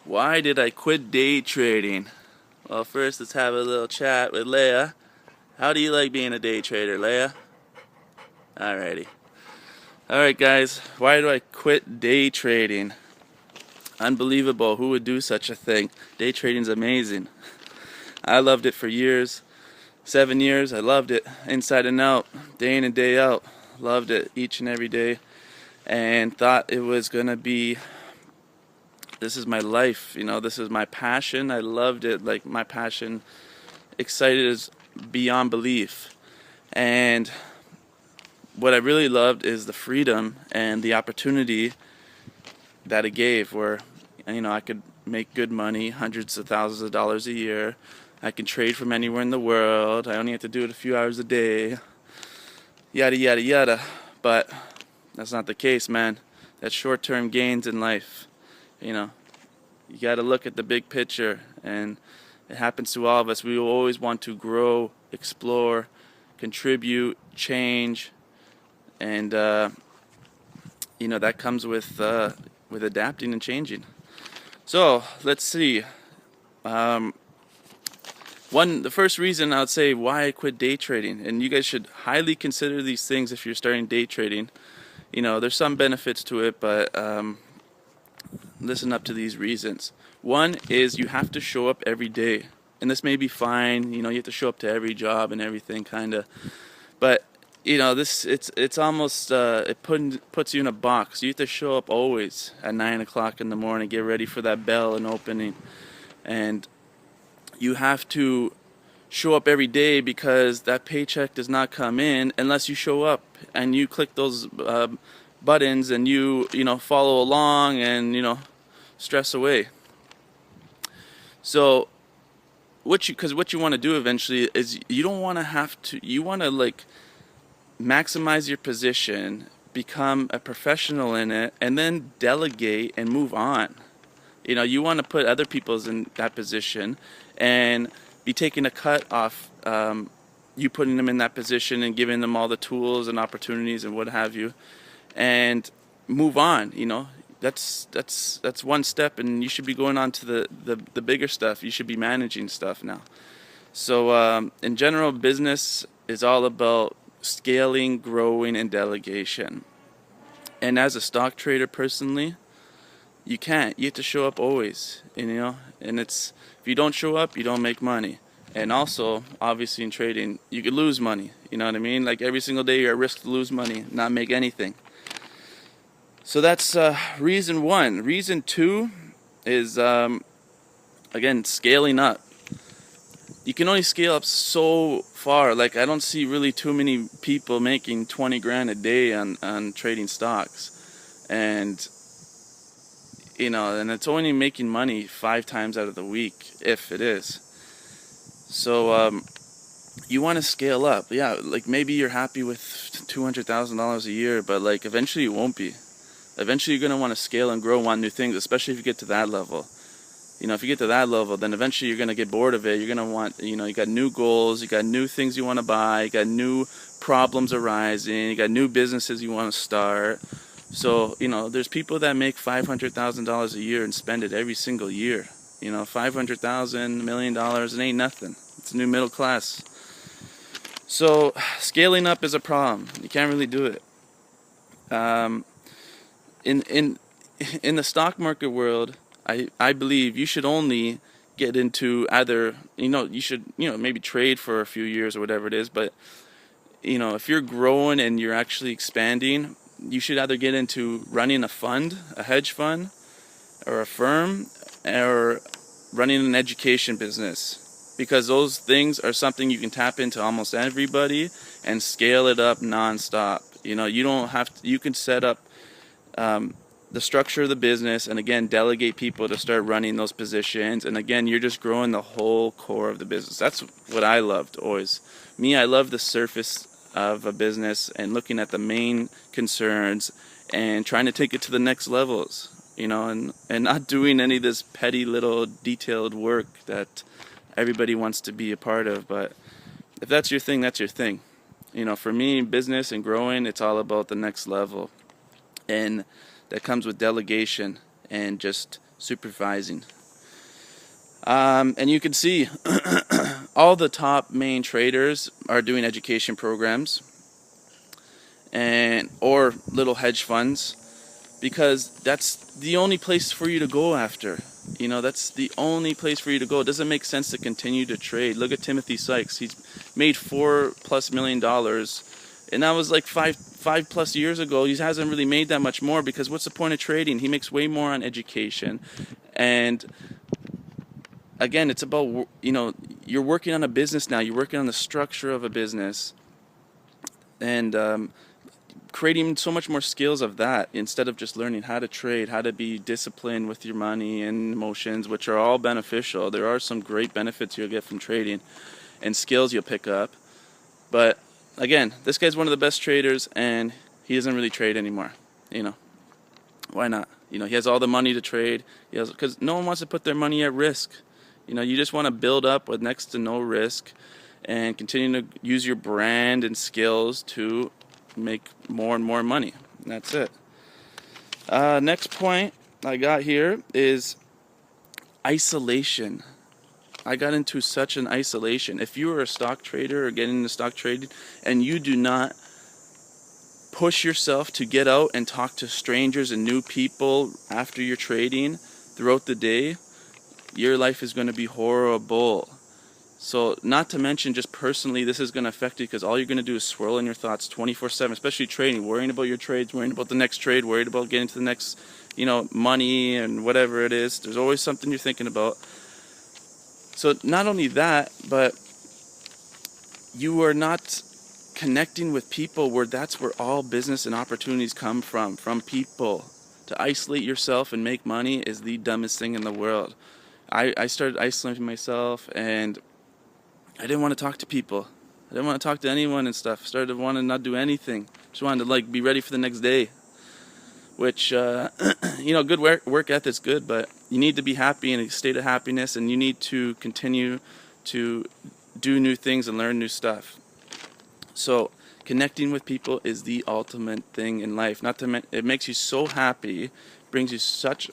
Why did I quit day trading? Well, first let's have a little chat with Leia. How do you like being a day trader, Leia? Alrighty. Alright guys, why do I quit day trading? Unbelievable, who would do such a thing? Day trading's amazing. I loved it for years. 7 years, I loved it inside and out, day in and day out. Loved it each and every day and thought it was gonna be, this is my life, this is my passion. I loved it, like my passion, excited as beyond belief. And what I really loved is the freedom and the opportunity that it gave, where I could make good money, hundreds of thousands of dollars a year. I can trade from anywhere in the world. I only have to do it a few hours a day, yada yada yada. But that's not the case, man. That's short-term gains in life. You got to look at the big picture, and it happens to all of us. We will always want to grow, explore, contribute, change, and that comes with adapting and changing. So let's see. The first reason I would say why I quit day trading, and you guys should highly consider these things if you're starting day trading. There's some benefits to it, but listen up to these reasons. One is you have to show up every day, and this may be fine. You have to show up to every job and everything, kind of. But it's almost it puts you in a box. You have to show up always at 9 o'clock in the morning, get ready for that bell and opening, and you have to show up every day because that paycheck does not come in unless you show up and you click those buttons and you follow along and stress away. So what you want to do eventually is you don't want to have to. You want to maximize your position, become a professional in it, and then delegate and move on. You want to put other people's in that position and be taking a cut off you putting them in that position and giving them all the tools and opportunities and what have you, and move on. That's one step, and you should be going on to the bigger stuff. You should be managing stuff now. So in general, business is all about scaling, growing, and delegation. And as a stock trader personally, you can't. You have to show up always, and it's, if you don't show up, you don't make money. And also, obviously in trading, you could lose money. You know what I mean? Like every single day you're at risk to lose money, not make anything. So that's reason one. Reason two is, again, scaling up. You can only scale up so far. Like, I don't see really too many people making 20 grand a day on trading stocks. And and it's only making money 5 times out of the week, if it is. So you want to scale up. Yeah, like maybe you're happy with $200,000 a year, but eventually you won't be. Eventually you're going to want to scale and grow, want new things, especially if you get to that level. If you get to that level, then eventually you're going to get bored of it. You're going to want, you got new goals, you got new things you want to buy, you got new problems arising, you got new businesses you want to start. So, there's people that make $500,000 a year and spend it every single year. $500,000, $1 million, it ain't nothing. It's new middle class. So, scaling up is a problem. You can't really do it. In the stock market world, I believe you should only get into either, you should, maybe trade for a few years or whatever it is, but, if you're growing and you're actually expanding, you should either get into running a fund, a hedge fund, or a firm, or running an education business, because those things are something you can tap into almost everybody and scale it up nonstop. You don't have to, you can set up the structure of the business, and again, delegate people to start running those positions, and again, you're just growing the whole core of the business. That's what I loved always. I love the surface of a business and looking at the main concerns and trying to take it to the next levels, and not doing any of this petty little detailed work that everybody wants to be a part of. But if that's your thing, that's your thing. For me, business and growing, it's all about the next level. And that comes with delegation and just supervising. And you can see all the top main traders are doing education programs and or little hedge funds, because that's the only place for you to go after. You know, that's the only place for you to go. It doesn't make sense to continue to trade. Look at Timothy Sykes. He's made $4+ million, and that was like five plus years ago. He hasn't really made that much more, because what's the point of trading? He makes way more on education. And again, it's about, you know, you're working on a business now. You're working on the structure of a business, and creating so much more skills of that, instead of just learning how to trade, how to be disciplined with your money and emotions, which are all beneficial. There are some great benefits you'll get from trading and skills you'll pick up. But again, this guy's one of the best traders, and he doesn't really trade anymore. You know, why not? You know, he has all the money to trade. Because no one wants to put their money at risk. You know, you just want to build up with next to no risk and continue to use your brand and skills to make more and more money. And that's it. Next point I got here is isolation. I got into such an isolation. If you are a stock trader or getting into stock trading and you do not push yourself to get out and talk to strangers and new people after you're trading throughout the day, your life is going to be horrible. So not to mention, just personally, this is going to affect you, because all you're going to do is swirl in your thoughts 24/7, especially trading, worrying about your trades, worrying about the next trade, worried about getting to the next, you know, money and whatever it is. There's always something you're thinking about. So not only that, but you are not connecting with people, where that's where all business and opportunities come from people. To isolate yourself and make money is the dumbest thing in the world. I started isolating myself, and I didn't want to talk to people. I didn't want to talk to anyone and stuff. Started to want to not do anything. Just wanted to like be ready for the next day. Which, you know, good work ethic's good, but you need to be happy in a state of happiness, and you need to continue to do new things and learn new stuff. So connecting with people is the ultimate thing in life. It makes you so happy, brings you such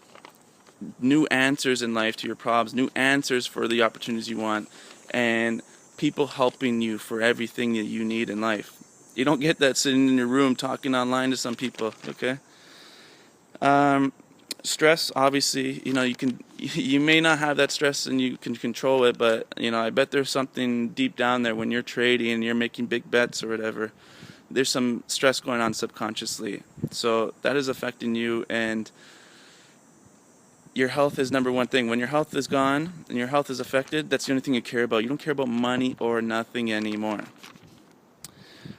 new answers in life to your problems, new answers for the opportunities you want, and people helping you for everything that you need in life. You don't get that sitting in your room talking online to some people, okay? Stress, obviously, you know, you may not have that stress and you can control it, but, you know, I bet there's something deep down there when you're trading and you're making big bets or whatever. There's some stress going on subconsciously. So that is affecting you, and your health is number one thing. When your health is gone and your health is affected, that's the only thing you care about. You don't care about money or nothing anymore.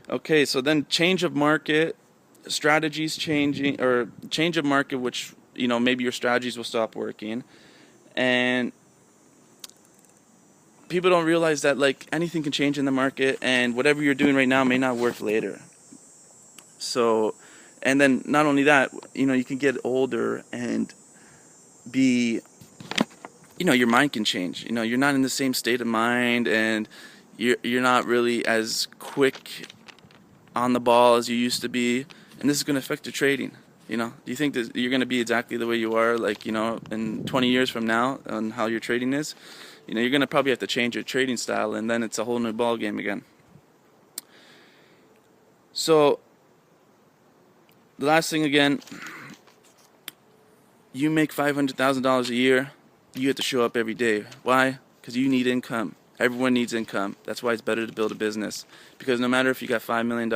Okay, so then change of market, strategies changing, or change of market, which, you know, maybe your strategies will stop working. And people don't realize that, like, anything can change in the market, and whatever you're doing right now may not work later. So, and then not only that, you know, you can get older and be, you know, your mind can change. You know, you're not in the same state of mind, and you're not really as quick on the ball as you used to be, and this is going to affect your trading. You know, do you think that you're going to be exactly the way you are, like, you know, in 20 years from now on how your trading is? You know, you're going to probably have to change your trading style, and then it's a whole new ball game again. So the last thing, again, you make $500,000 a year, you have to show up every day. Why? Because you need income. Everyone needs income. That's why it's better to build a business. Because no matter if you got $5 million,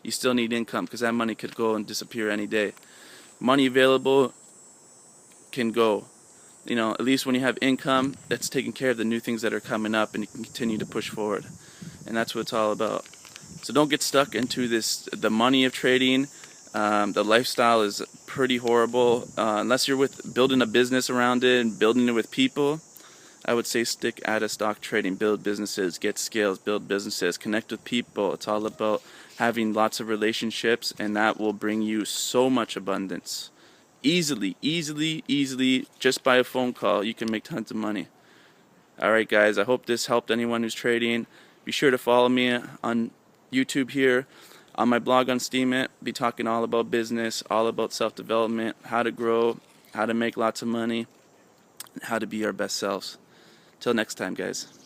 you still need income, because that money could go and disappear any day. Money available can go. You know, at least when you have income, that's taking care of the new things that are coming up, and you can continue to push forward. And that's what it's all about. So don't get stuck into the money of trading. The lifestyle is pretty horrible. Unless you're with building a business around it and building it with people, I would say stick at a stock trading. Build businesses, get skills, build businesses, connect with people. It's all about having lots of relationships, and that will bring you so much abundance. Easily, just by a phone call, you can make tons of money. Alright guys, I hope this helped anyone who's trading. Be sure to follow me on YouTube here. On my blog on Steemit, be talking all about business, all about self-development, how to grow, how to make lots of money. how to be our best selves. Till next time, guys.